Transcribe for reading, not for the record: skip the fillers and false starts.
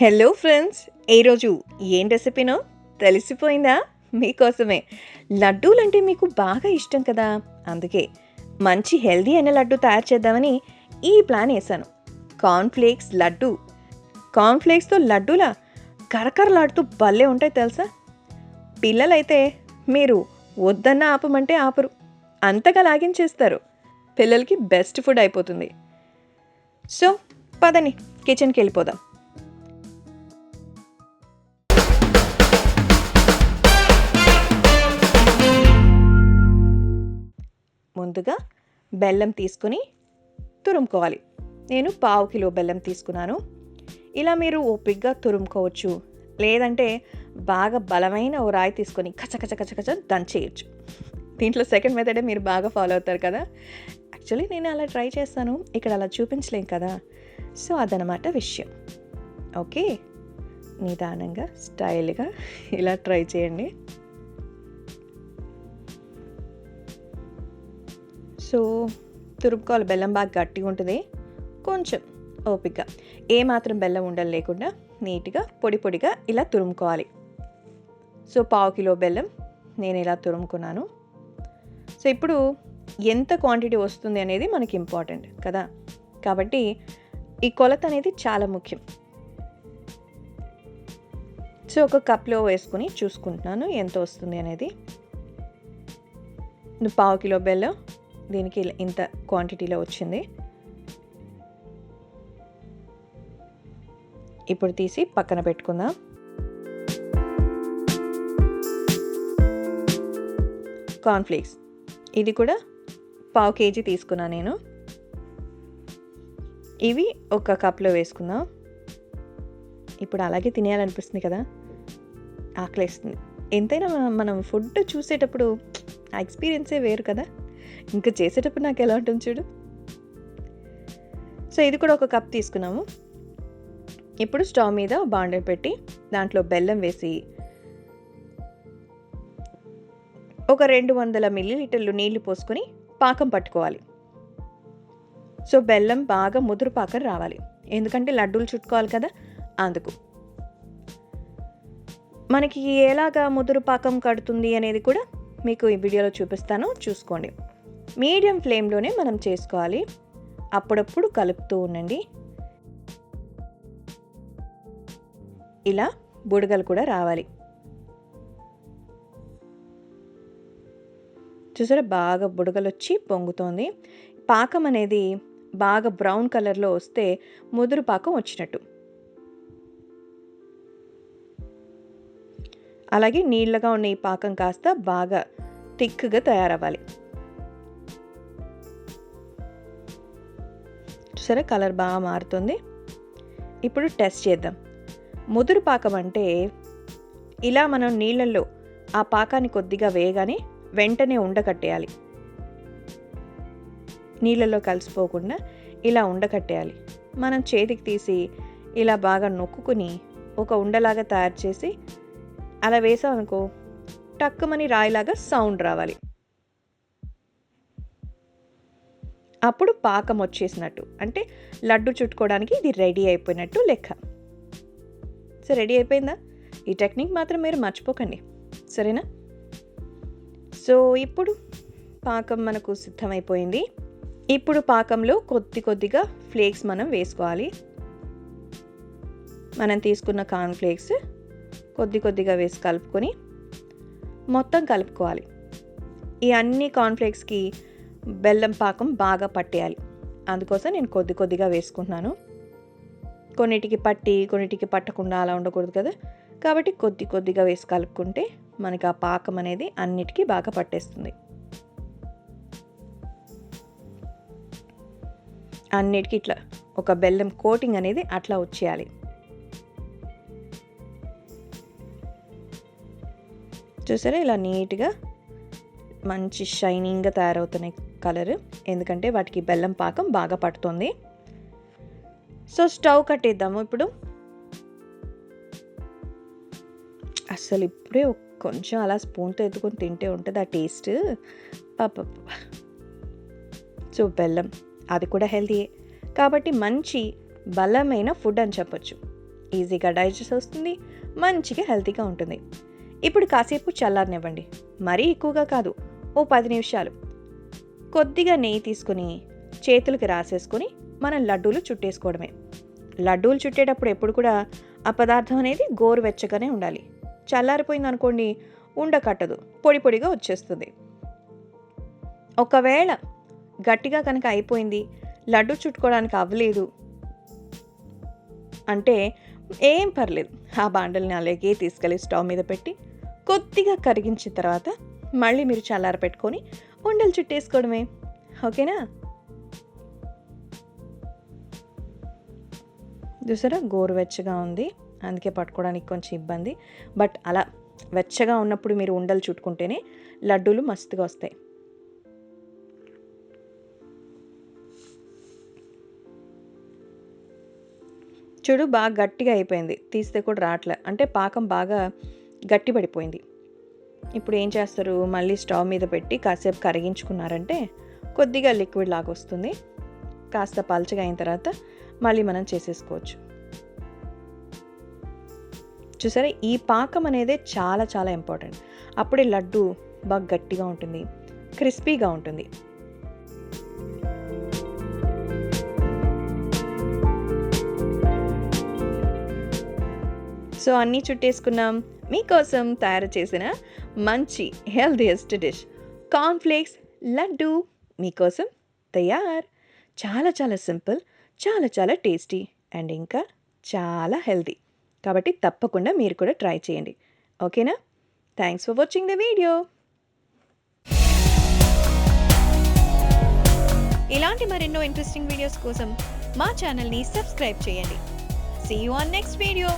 Hello friends, ఈరోజు ఏం రెసిపీనో తెలిసిపోయిందా? మీకోసమే. లడ్డూలంటే మీకు బాగా ఇష్టం కదా, అందుకే మంచి హెల్దీ అయిన లడ్డు తయారు చేద్దామని ఈ ప్లాన్ వేసాను. కార్న్ఫ్లేక్స్ లడ్డు. కార్న్ఫ్లేక్స్తో లడ్డూలా కరకరలాడుతూ భలే ఉంటాయి తెలుసా. పిల్లలైతే మీరు వద్దన్న ఆపమంటే ఆపరు, అంతగా లాగించేస్తారు. పిల్లలకి బెస్ట్ ఫుడ్ అయిపోతుంది. సో పదని కిచెన్కి వెళ్ళిపోదాం. ముందుగా బెల్లం తీసుకుని తురుముకోవాలి. నేను 1/2 కిలో బెల్లం తీసుకున్నాను. ఇలా మీరు ఓపిగ్గా తురుముకోవచ్చు, లేదంటే బాగా బలమైన ఓ రాయి తీసుకొని కచ దంచేయచ్చు. దీంట్లో సెకండ్ మెథడే మీరు బాగా ఫాలో అవుతారు కదా. యాక్చువల్లీ నేను అలా ట్రై చేస్తాను, ఇక్కడ అలా చూపించలేం కదా. సో అదనమాట విషయం. ఓకే, నిదానంగా స్టైల్గా ఇలా ట్రై చేయండి. సో తురుముకోవాలి. బెల్లం బాగా గట్టిగా ఉంటుంది, కొంచెం ఓపికగా ఏమాత్రం బెల్లం ఉండలు లేకుండా నీట్గా పొడి పొడిగా ఇలా తురుముకోవాలి. సో 1/2 కిలో బెల్లం నేను ఇలా తురుముకున్నాను. సో ఇప్పుడు ఎంత క్వాంటిటీ వస్తుంది అనేది మనకి ఇంపార్టెంట్ కదా, కాబట్టి ఈ కొలత అనేది చాలా ముఖ్యం. సో ఒక కప్లో వేసుకుని చూసుకుంటున్నాను ఎంత వస్తుంది అనేది. 1/2 కిలో బెల్లం దీనికి ఇంత క్వాంటిటీలో వచ్చింది. ఇప్పుడు తీసి పక్కన పెట్టుకుందాం. కార్న్ఫ్లేక్స్ ఇది కూడా 1/2 కేజీ తీసుకున్నాను నేను. ఇవి ఒక కప్లో వేసుకుందాం. ఇప్పుడు అలాగే తినేయాలనిపిస్తుంది కదా, ఆకలేస్తుంది. ఎంతైనా మనం ఫుడ్ చూసేటప్పుడు ఆ ఎక్స్పీరియన్సే వేరు కదా. ఇంకా చేసేటప్పుడు నాకు ఎలా ఉంటుంది చూడు. సో ఇది కూడా ఒక కప్ తీసుకున్నాము. ఇప్పుడు స్టవ్ మీద బాండె పెట్టి దాంట్లో బెల్లం వేసి ఒక 200 మిల్లీలీటర్లు నీళ్లు పోసుకొని పాకం పట్టుకోవాలి. సో బెల్లం బాగా ముదురు పాకం రావాలి, ఎందుకంటే లడ్డూలు చుట్టుకోవాలి కదా, అందుకు. మనకి ఎలాగా ముదురు పాకం కడుతుంది అనేది కూడా మీకు ఈ వీడియోలో చూపిస్తాను, చూసుకోండి. మీడియం ఫ్లేమ్లోనే మనం చేసుకోవాలి, అప్పుడప్పుడు కలుపుతూ ఉండండి. ఇలా బుడగలు కూడా రావాలి. చూసారా, బాగా బుడగలు వచ్చి పొంగుతోంది. పాకం అనేది బాగా బ్రౌన్ కలర్లో వస్తే ముదురు పాకం వచ్చినట్టు. అలాగే నీళ్ళగా ఉన్న ఈ పాకం కాస్త బాగా థిక్గా తయారవ్వాలి. సరే, కలర్ బాగా మారుతుంది. ఇప్పుడు టెస్ట్ చేద్దాం. ముదురు పాకం అంటే ఇలా మనం నీళ్ళల్లో ఆ పాకాన్ని కొద్దిగా వేయగానే వెంటనే ఉండకట్టేయాలి. నీళ్ళల్లో కలిసిపోకుండా ఇలా ఉండకట్టేయాలి. మనం చేతికి తీసి ఇలా బాగా నొక్కుని ఒక ఉండలాగా తయారు చేసి అలా వేసామనుకో, టక్కుమని రాయిలాగా సౌండ్ రావాలి. అప్పుడు పాకం వచ్చేసినట్టు, అంటే లడ్డు చుట్టుకోవడానికి ఇది రెడీ అయిపోయినట్టు లెక్క. సో రెడీ అయిపోయిందా? ఈ టెక్నిక్ మాత్రం మీరు మర్చిపోకండి, సరేనా? సో ఇప్పుడు పాకం మనకు సిద్ధమైపోయింది. ఇప్పుడు పాకంలో కొద్దిగా ఫ్లేక్స్ మనం వేసుకోవాలి. మనం తీసుకున్న కార్న్ఫ్లేక్స్ కొద్దిగా వేసి కలుపుకొని మొత్తం కలుపుకోవాలి. ఈ అన్ని కార్న్ఫ్లేక్స్కి బెల్లం పాకం బాగా పట్టేయాలి, అందుకోసం నేను కొద్దిగా వేసుకుంటున్నాను. కొన్నిటికి పట్టి కొన్నిటికి పట్టకుండా అలా ఉండకూడదు కదా, కాబట్టి కొద్దిగా వేసి కలుపుకుంటే మనకి ఆ పాకం అనేది అన్నిటికీ బాగా పట్టేస్తుంది. అన్నిటికీ ఇట్లా ఒక బెల్లం కోటింగ్ అనేది అట్లా వచ్చేయాలి. చూసారా, ఇలా నీట్గా మంచి షైనింగ్గా తయారవుతున్నాయి కలర్, ఎందుకంటే వాటికి బెల్లం పాకం బాగా పడుతుంది. సో స్టవ్ కట్టేద్దాము. ఇప్పుడు అసలు ఇప్పుడే కొంచెం అలా స్పూన్తో ఎత్తుకొని తింటే ఉంటుంది ఆ టేస్ట్. సో బెల్లం అది కూడా హెల్తీయే, కాబట్టి మంచి బలమైన ఫుడ్ అని చెప్పొచ్చు. ఈజీగా డైజెస్ట్ వస్తుంది, మంచిగా హెల్తీగా ఉంటుంది. ఇప్పుడు కాసేపు చల్లారనివ్వండి, మరీ ఎక్కువగా కాదు, ఓ 10 నిమిషాలు. కొద్దిగా నెయ్యి తీసుకుని చేతులకి రాసేసుకొని మనం లడ్డూలు చుట్టేసుకోవడమే. లడ్డూలు చుట్టేటప్పుడు ఎప్పుడు కూడా ఆ పదార్థం అనేది గోరువెచ్చగానే ఉండాలి. చల్లారిపోయింది అనుకోండి, ఉండకట్టదు, పొడి పొడిగా వచ్చేస్తుంది. ఒకవేళ గట్టిగా కనుక అయిపోయింది, లడ్డు చుట్టుకోవడానికి అవ్వలేదు అంటే ఏం పర్లేదు, ఆ బాండల్ని అలాగే తీసుకెళ్ళి స్టవ్ మీద పెట్టి కొద్దిగా కరిగించిన తర్వాత మళ్ళీ మీరు చల్లార పెట్టుకొని ఉండలు చుట్టేసుకోవడమే. ఓకేనా? చూసారా, గోరువెచ్చగా ఉంది, అందుకే పట్టుకోవడానికి కొంచెం ఇబ్బంది. బట్ అలా వెచ్చగా ఉన్నప్పుడు మీరు ఉండలు చుట్టుకుంటేనే లడ్డూలు మస్తుగా వస్తాయి. చూడు, బాగా గట్టిగా అయిపోయింది, తీస్తే కూడా రావట్లే, అంటే పాకం బాగా గట్టి పడిపోయింది. ఇప్పుడు ఏం చేస్తారు, మళ్ళీ స్టవ్ మీద పెట్టి కాసేపు కరిగించుకున్నారంటే కొద్దిగా లిక్విడ్ లాగా వస్తుంది. కాస్త పల్చగా అయిన తర్వాత మళ్ళీ మనం చేసేసుకోవచ్చు. చూసారా, ఈ పాకం అనేది చాలా చాలా ఇంపార్టెంట్. అప్పుడే లడ్డు బాగా గట్టిగా ఉంటుంది, క్రిస్పీగా ఉంటుంది. సో అన్నీ చుట్టేసుకున్నాం. మీకోసం తయారు చేసిన మంచి హెల్తీయెస్ట్ డిష్ కార్న్ఫ్లేక్స్ లడ్డు మీకోసం తయారు. చాలా చాలా సింపుల్, చాలా చాలా టేస్టీ అండ్ ఇంకా చాలా హెల్తీ. కాబట్టి తప్పకుండా మీరు కూడా ట్రై చేయండి. ఓకేనా? Thanks for watching the video. ఇలాంటి మరెన్నో ఇంట్రెస్టింగ్ వీడియోస్ కోసం మా ఛానల్ని సబ్స్క్రైబ్ చేయండి. See you on next video.